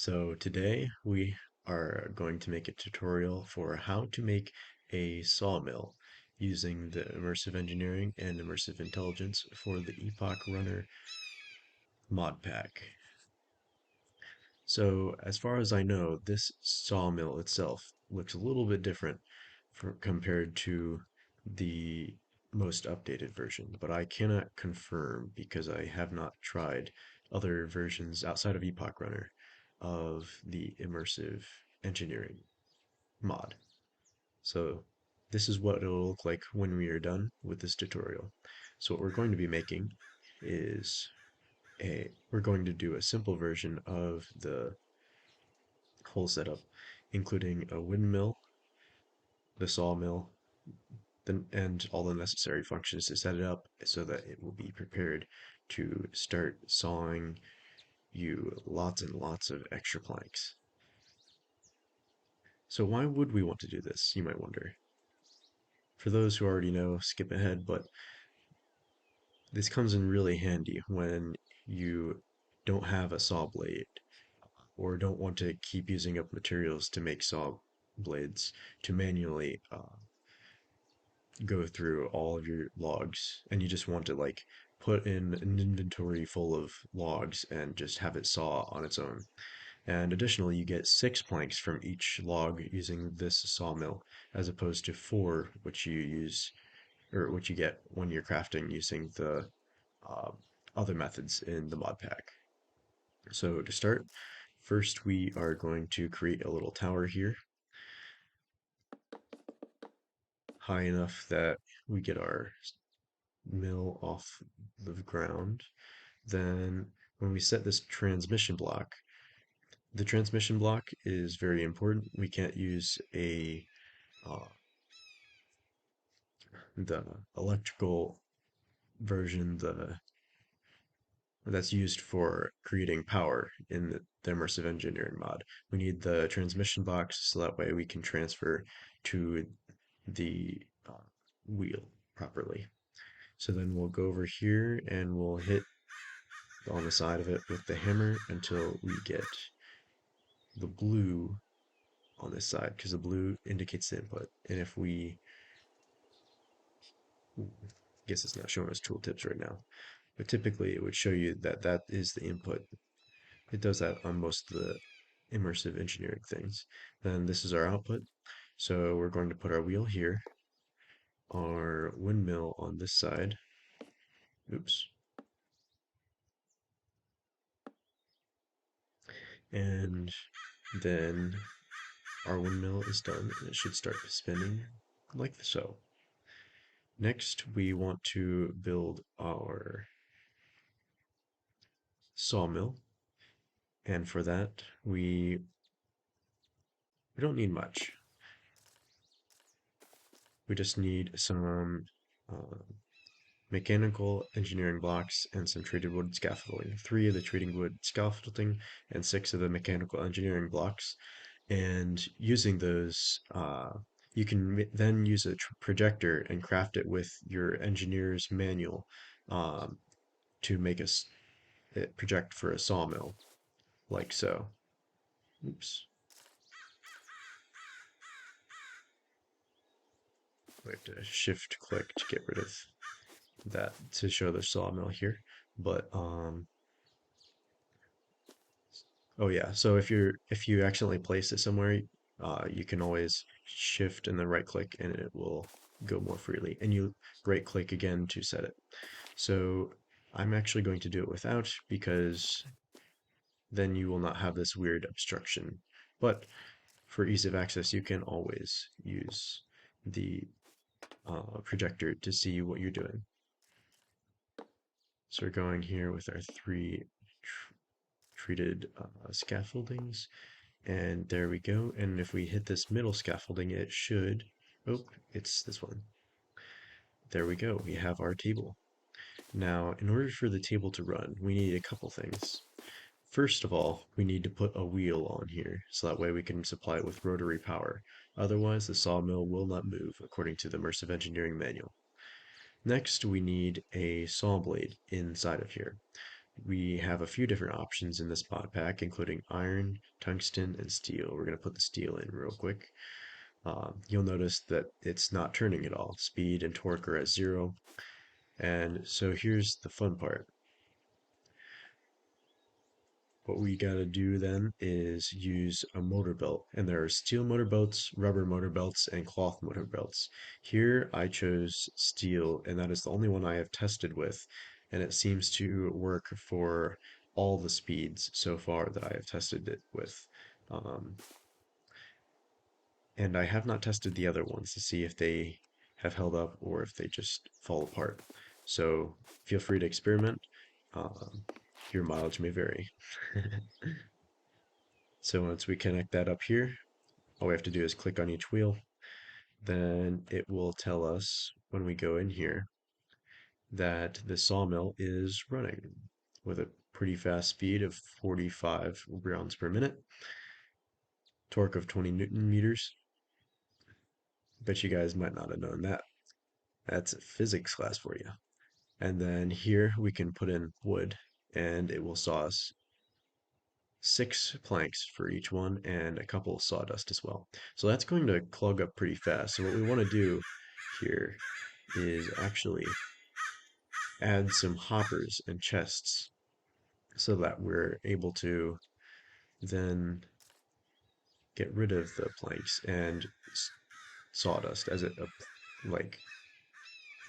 So today we are going to make a tutorial for how to make a sawmill using the immersive engineering and immersive intelligence for the Epoch Runner mod pack. So as far as I know, this sawmill itself looks a little bit different compared to the most updated version, but I cannot confirm because I have not tried other versions outside of Epoch Runner of the immersive engineering mod. So this is what it'll look like when we are done with this tutorial. So what we're going to be making is we're going to do a simple version of the whole setup, including a windmill, the sawmill, and all the necessary functions to set it up so that it will be prepared to start sawing you lots and lots of extra planks. So why would we want to do this, you might wonder. For those who already know, skip ahead, but this comes in really handy when you don't have a saw blade or don't want to keep using up materials to make saw blades to manually go through all of your logs, and you just want to like put in an inventory full of logs and just have it saw on its own. And additionally, you get 6 planks from each log using this sawmill, as opposed to 4, which you use or which you get when you're crafting using the uh, other methods in the mod pack. So to start, first we are going to create a little tower here, high enough that we get our mill off the ground. Then when we set this transmission block, the transmission block is very important. We can't use uh, the electrical version, that's used for creating power in the immersive engineering mod. We need the transmission box so that way we can transfer to the wheel properly. So then we'll go over here and we'll hit on the side of it with the hammer until we get the blue on this side, because the blue indicates the input. And if we, I guess it's not showing us tooltips right now, but typically it would show you that that is the input. It does that on most of the immersive engineering things. Then this is our output. So we're going to put our wheel here, our windmill on this side. Oops. And then our windmill is done and it should start spinning like so. Next, we want to build our sawmill. And for that, we don't need much. We just need some uh, mechanical engineering blocks and some treated wood scaffolding. 3 of the treated wood scaffolding and 6 of the mechanical engineering blocks. And using those, you can then use a projector and craft it with your engineer's manual um, to make it project for a sawmill, like so. Oops. We have to shift click to get rid of that to show the sawmill here. But oh yeah, so if you accidentally place it somewhere, you can always shift and then right click and it will go more freely. And you right click again to set it. So I'm actually going to do it without, because then you will not have this weird obstruction. But for ease of access, you can always use the projector to see what you're doing. So we're going here with our 3 tr treated scaffoldings, and there we go. And if we hit this middle scaffolding, it should, oh, it's this one. There we go, we have our table. Now, in order for the table to run, we need a couple things. First of all, we need to put a wheel on here, so that way we can supply it with rotary power. Otherwise, the sawmill will not move, according to the Immersive Engineering Manual. Next, we need a saw blade inside of here. we have a few different options in this mod pack, including iron, tungsten, and steel. We're going to put the steel in real quick. You'll notice that it's not turning at all. Speed and torque are at 0. And so here's the fun part. What we got to do then is use a motor belt. And there are steel motor belts, rubber motor belts, and cloth motor belts. Here I chose steel, and that is the only one I have tested with. And it seems to work for all the speeds so far that I have tested it with. Um, and I have not tested the other ones to see if they have held up or if they just fall apart. So feel free to experiment. Um, your mileage may vary. So once we connect that up here, all we have to do is click on each wheel. Then it will tell us when we go in here that the sawmill is running with a pretty fast speed of 45 rounds per minute, torque of 20 Newton meters. Bet you guys might not have known that. That's a physics class for you. And then here we can put in wood and it will saw us 6 planks for each one and a couple of sawdust as well. So that's going to clog up pretty fast. So what we want to do here is actually add some hoppers and chests so that we're able to then get rid of the planks and sawdust as it like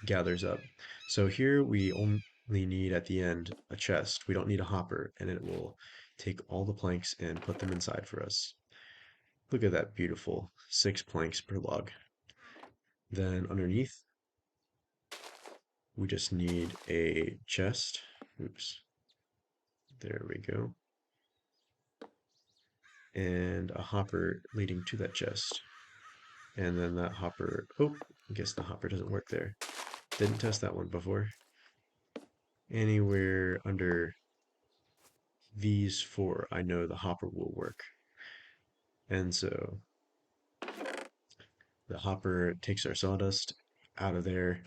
gathers up. So here we only need at the end a chest. We don't need a hopper, and it will take all the planks and put them inside for us. Look at that beautiful 6 planks per log. Then underneath, we just need a chest. Oops. There we go. And a hopper leading to that chest. And then that hopper, oh, I guess the hopper doesn't work there. Didn't test that one before. Anywhere under these 4, I know the hopper will work. And so the hopper takes our sawdust out of there.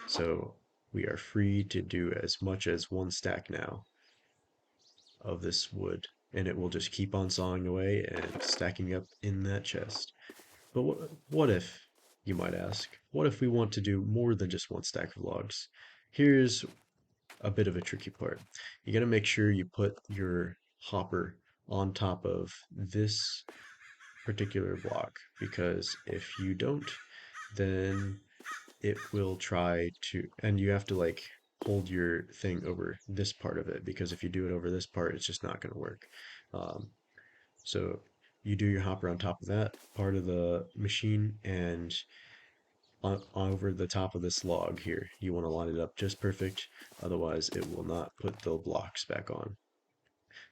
So we are free to do as much as 1 stack now of this wood. And it will just keep on sawing away and stacking up in that chest. But what if, you might ask, what if we want to do more than just 1 stack of logs? Here's a bit of a tricky part. You got to make sure you put your hopper on top of this particular block, because if you don't, then it will try to, and you have to like hold your thing over this part of it, because if you do it over this part, it's just not going to work. Um, so you do your hopper on top of that part of the machine, and over the top of this log here. You want to line it up just perfect, otherwise it will not put the blocks back on.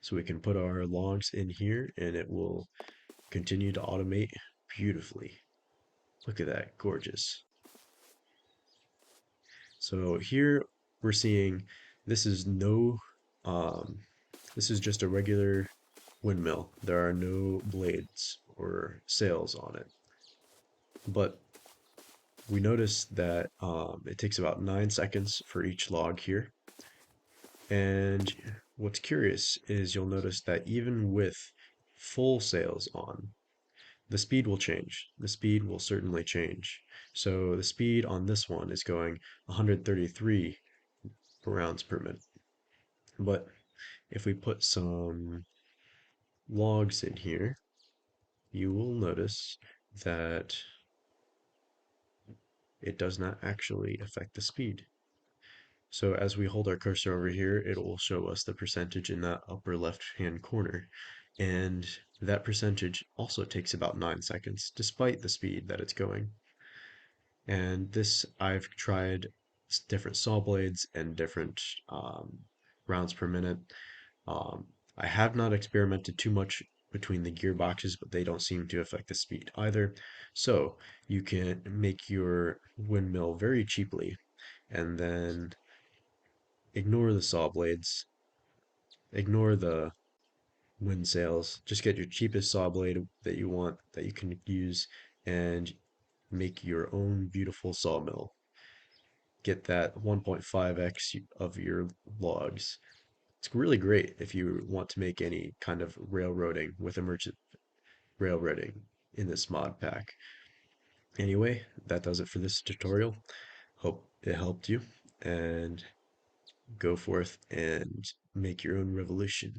So we can put our logs in here and it will continue to automate beautifully. Look at that, gorgeous. So here we're seeing this is no, um, this is just a regular windmill. There are no blades or sails on it. But we notice that it takes about 9 seconds for each log here. And what's curious is you'll notice that even with full sails on, the speed will change. The speed will certainly change. So the speed on this one is going 133 rounds per minute. But if we put some logs in here, you will notice that it does not actually affect the speed. So as we hold our cursor over here, it will show us the percentage in that upper left-hand corner. And that percentage also takes about 9 seconds, despite the speed that it's going. And this, I've tried different saw blades and different rounds per minute. I have not experimented too much between the gearboxes, but they don't seem to affect the speed either. So you can make your windmill very cheaply and then ignore the saw blades, ignore the wind sails, just get your cheapest saw blade that you want that you can use and make your own beautiful sawmill. Get that 1.5x of your logs It's really great if you want to make any kind of railroading with immersive railroading in this mod pack. Anyway, that does it for this tutorial. Hope it helped you, and go forth and make your own revolution.